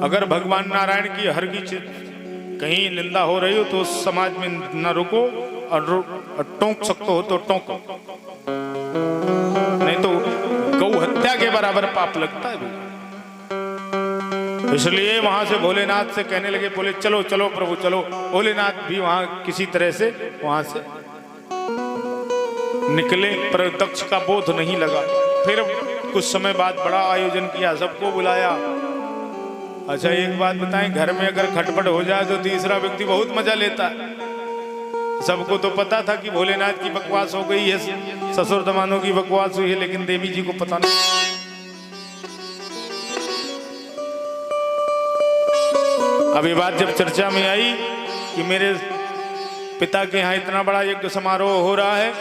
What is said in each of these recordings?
अगर भगवान नारायण की हर की कहीं निंदा हो रही हो तो उस समाज में न रुको और टोंक सकते हो तो टोंको, नहीं तो गौ हत्या के बराबर पाप लगता है। इसलिए वहां से भोलेनाथ से कहने लगे, बोले चलो चलो प्रभु चलो। भोलेनाथ भी वहां किसी तरह से वहां से निकले, पर दक्ष का बोध नहीं लगा। फिर कुछ समय बाद बड़ा आयोजन किया, सबको बुलाया। अच्छा एक बात बताएं, घर में अगर खटपट हो जाए तो तीसरा व्यक्ति बहुत मजा लेता है। सबको तो पता था कि भोलेनाथ की बकवास हो गई है, ससुर दमानों की बकवास हुई है, लेकिन देवी जी को पता नहीं। अब ये बात जब चर्चा में आई कि मेरे पिता के यहाँ इतना बड़ा यज्ञ समारोह हो रहा है,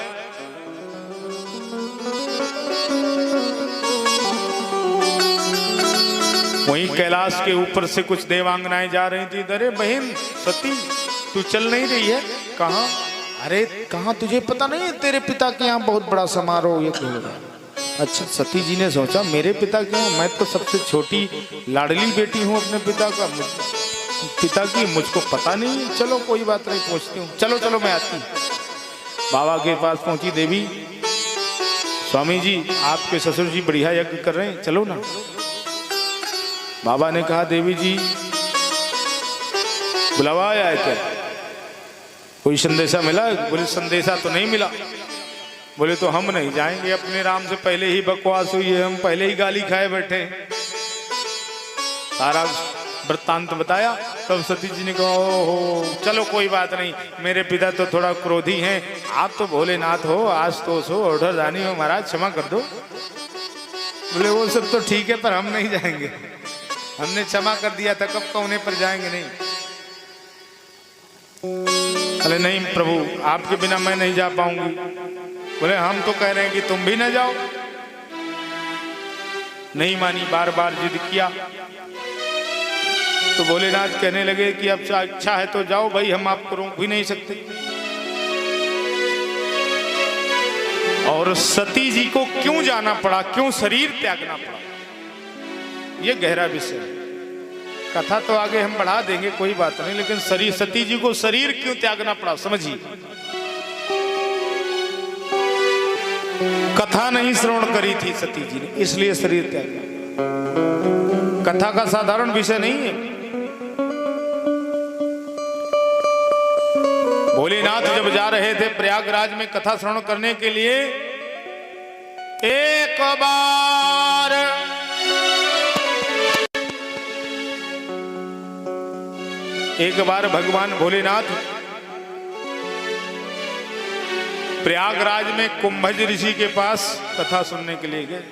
वहीं कैलाश के ऊपर से कुछ देवांगनाएं जा रही थी। अरे बहन सती तू चल नहीं रही है? कहाँ? अरे कहाँ, तुझे पता नहीं है तेरे पिता के यहाँ बहुत बड़ा समारोह ये हो रहा है? अच्छा, सती जी ने सोचा मेरे पिता के यहाँ, मैं तो सबसे छोटी लाडली बेटी हूँ अपने पिता की, मुझको पता नहीं है। चलो कोई बात नहीं, पूछती हूँ। चलो चलो मैं आती। बाबा के पास पहुंची देवी, स्वामी जी आपके ससुर जी बढ़िया यज्ञ कर रहे हैं, चलो ना। बाबा ने कहा देवी जी बुलावा आया है क्या? कोई संदेशा मिला? बोले संदेशा तो नहीं मिला। बोले तो हम नहीं जाएंगे, अपने राम से पहले ही बकवास हुई है, हम पहले ही गाली खाए बैठे हैं। सारा वृत्तांत बताया। तब सती जी ने कहा ओहो चलो कोई बात नहीं, मेरे पिता तो थोड़ा क्रोधी हैं, आप तो भोलेनाथ हो, आज तो सो ऑर्डर रानी हो महाराज, क्षमा कर दो। बोले वो सब तो ठीक है पर हम नहीं जाएंगे, हमने क्षमा कर दिया था, कब कौने पर जाएंगे नहीं। अरे नहीं प्रभु आपके बिना मैं नहीं जा पाऊंगी। बोले हम तो कह रहे हैं कि तुम भी ना जाओ। नहीं मानी, बार बार जिद किया। तो भोलेनाथ कहने लगे कि अब इच्छा है तो जाओ भाई, हम आपको रोक भी नहीं सकते। और सती जी को क्यों जाना पड़ा, क्यों शरीर त्यागना पड़ा, ये गहरा विषय है। कथा तो आगे हम बढ़ा देंगे, कोई बात नहीं, लेकिन शरीर, सती जी को शरीर क्यों त्यागना पड़ा समझिए। कथा नहीं श्रवण करी थी सती जी ने, इसलिए शरीर त्यागा। कथा का साधारण विषय नहीं है। भोलेनाथ जब जा रहे थे प्रयागराज में कथा श्रवण करने के लिए, एक बार भगवान भोलेनाथ प्रयागराज में कुंभज ऋषि के पास कथा सुनने के लिए गए,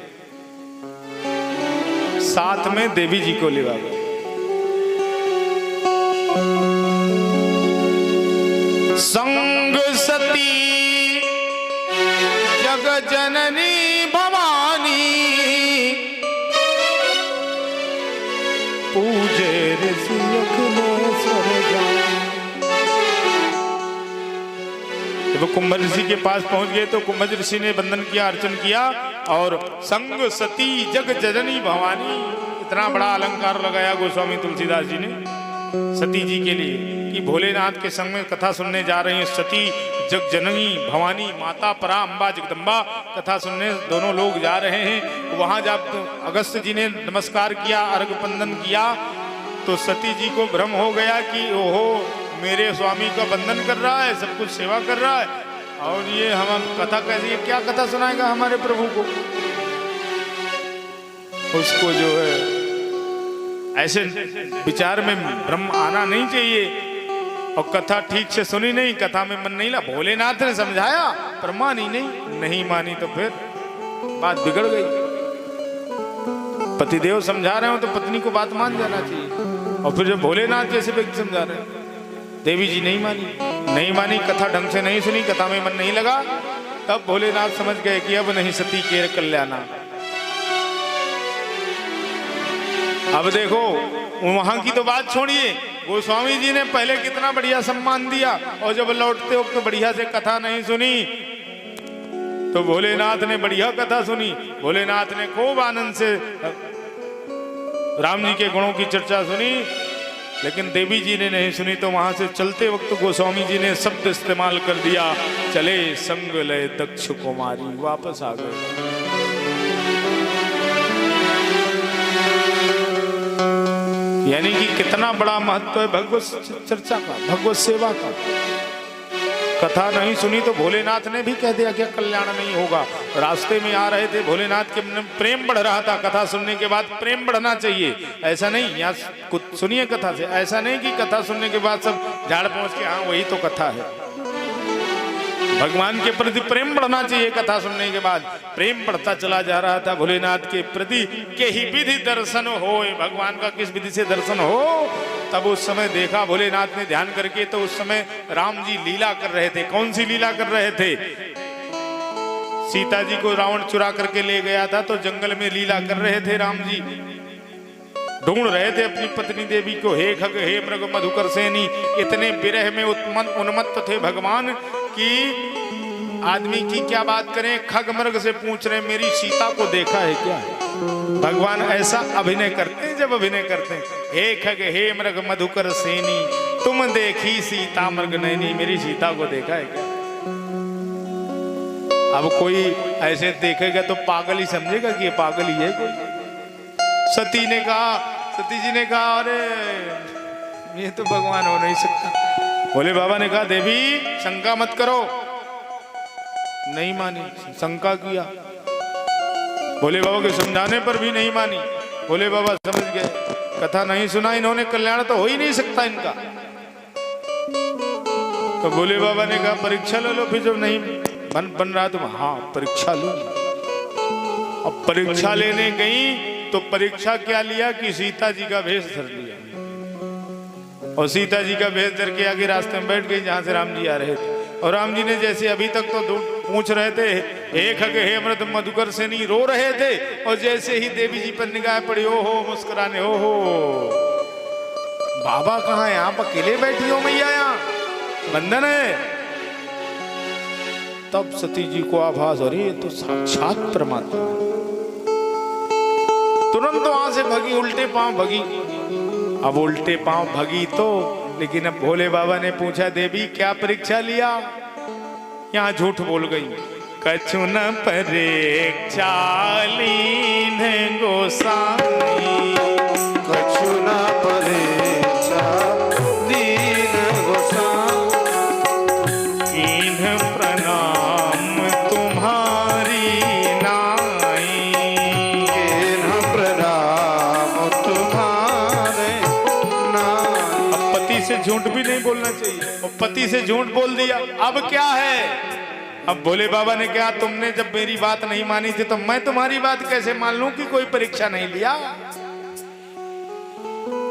साथ में देवी जी को लेवा गए। संग सती जग जननी भवानी, पूजे ऋषि अखिलेश्वर जान। जब कुंभ ऋषि के पास पहुंच गए तो कुंभज ऋषि ने वंदन किया, अर्चन किया, और संग सती जग जननी भवानी, इतना बड़ा अलंकार लगाया गोस्वामी तुलसीदास जी ने सती जी के लिए कि भोलेनाथ के संग में कथा सुनने जा रही हैं सती जग जननी भवानी, माता परा अम्बा जगदम्बा, कथा सुनने दोनों लोग जा रहे हैं। वहां जब अगस्त जी ने नमस्कार किया, अर्घ वंदन किया, तो सती जी को भ्रम हो गया कि ओहो मेरे स्वामी का वंदन कर रहा है, सब कुछ सेवा कर रहा है, और ये हम कथा कैसे, क्या कथा सुनाएगा हमारे प्रभु को। उसको जो है ऐसे विचार में भ्रम आना नहीं चाहिए, और कथा ठीक से सुनी नहीं, कथा में मन नहीं लगा। भोलेनाथ ने समझाया पर मानी नहीं मानी तो फिर बात बिगड़ गई। पतिदेव समझा रहे हो तो पत्नी को बात मान जाना चाहिए, और फिर जब भोलेनाथ जैसे व्यक्ति समझा रहे हैं, देवी जी नहीं मानी, कथा ढंग से नहीं सुनी, कथा में मन नहीं लगा, तब भोलेनाथ समझ गए कि अब नहीं सती के कल्याणा। अब देखो वहां की तो बात छोड़िए, गोस्वामी जी ने पहले कितना बढ़िया सम्मान दिया, और जब लौटते वक्त तो बढ़िया से कथा नहीं सुनी, तो भोलेनाथ ने बढ़िया कथा सुनी। भोलेनाथ ने खूब आनंद से राम जी के गुणों की चर्चा सुनी, लेकिन देवी जी ने नहीं सुनी। तो वहां से चलते वक्त गोस्वामी जी ने शब्द इस्तेमाल कर दिया, चले संग लय दक्ष कुमारी, वापस आ गए। यानी कि कितना बड़ा महत्व है भगवत चर्चा का, भगवत सेवा का। कथा नहीं सुनी तो भोलेनाथ ने भी कह दिया क्या कल्याण नहीं होगा। रास्ते में आ रहे थे, भोलेनाथ के प्रेम बढ़ रहा था, कथा सुनने के बाद प्रेम बढ़ना चाहिए। ऐसा नहीं, यहाँ कुछ सुनिए कथा से, ऐसा नहीं कि कथा सुनने के बाद सब झाड़ पहुंच के हाँ वही तो कथा है। भगवान के प्रति प्रेम बढ़ना चाहिए। कथा सुनने के बाद प्रेम बढ़ता चला जा रहा था भोलेनाथ के प्रति। के ही विधि दर्शन हो, भगवान का किस विधि से दर्शन हो। तब उस समय देखा भोलेनाथ ने ध्यान करके, तो उस समय राम जी लीला कर रहे थे। कौन सी लीला कर रहे थे? सीता जी को रावण चुरा करके ले गया था, तो जंगल में लीला कर रहे थे राम जी। ढूंढ रहे थे अपनी पत्नी देवी को। हे खग हे मृग मधुकर सेनी, इतने विरह में उन्मत्त थे भगवान कि आदमी की क्या बात करें। खग मृग से पूछ रहे मेरी सीता को देखा है क्या? भगवान ऐसा अभिनय करते हैं जब अभिनय करते हैं। हे खग हे मृग मधुकर सेनी, तुम देखी सीता मृग नैनी, मेरी सीता को देखा है क्या? अब कोई ऐसे देखेगा तो पागल ही समझेगा कि ये पागल ही है कोई। सती ने कहा, सती जी ने कहा अरे ये तो भगवान हो नहीं सकता। भोले बाबा ने कहा देवी शंका मत करो। नहीं मानी, शंका किया। भोले बाबा के समझाने पर भी नहीं मानी। भोले बाबा समझ गए, कथा नहीं सुना इन्होंने, कल्याण तो हो ही नहीं सकता इनका। तो भोले बाबा ने कहा परीक्षा ले लो, फिर जब नहीं बन रहा तो हाँ परीक्षा लो। अब परीक्षा लेने गई तो परीक्षा क्या लिया कि सीता जी का भेष धर लिया। और सीता जी का भेष धर के आगे रास्ते में बैठ गई जहां से राम जी आ रहे थे। और राम जी ने जैसे अभी तक तो पूछ रहे थे हे खग हे मृग मधुकर सेनी, रो रहे थे। और जैसे ही देवी जी पर निगाह पड़ी, ओ हो मुस्कुराने, ओ हो बाबा कहाँ है? आप अकेले बैठी हो मैया, यहाँ बंधन है। तब सती जी को आभास, अरे ये तो साक्षात परमात्मा। तुरंत वहां से भगी, उल्टे पांव भगी। अब उल्टे पांव भगी तो, लेकिन अब भोले बाबा ने पूछा देवी क्या परीक्षा लिया? यहाँ झूठ बोल गई। कछु न परीक्षा लीन गोसाई, कछु न परीक्षा दीन गोसाई, कीन्ह प्रणाम तुम्हारी नाई, कीन्ह प्रणाम तुम्हारे नाई। अब पति से झूठ भी नहीं बोलना चाहिए, और पति से झूठ बोल दिया। अब क्या है? अब भोले बाबा ने कहा तुमने जब मेरी बात नहीं मानी थी तो मैं तुम्हारी बात कैसे मान लूं कि कोई परीक्षा नहीं लिया?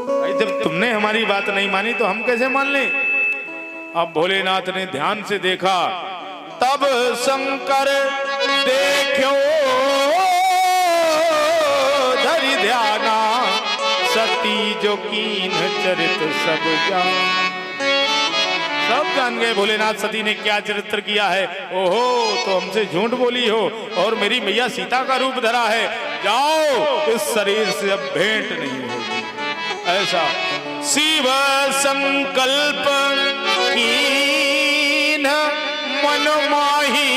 भाई जब तुमने हमारी बात नहीं मानी तो हम कैसे मान लें? अब भोलेनाथ ने ध्यान से देखा, तब शंकर देखो धरि ध्याना, सती जो कीन चरित सब जान। सब जान गए भोलेनाथ सती ने क्या चरित्र किया है। ओहो तो हमसे झूठ बोली हो और मेरी मैया सीता का रूप धरा है। जाओ, इस शरीर से अब भेंट नहीं होगी। ऐसा शिव संकल्प कीन मन माही,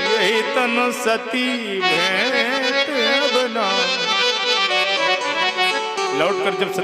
यही तन सती भेंट बना। लौट कर जब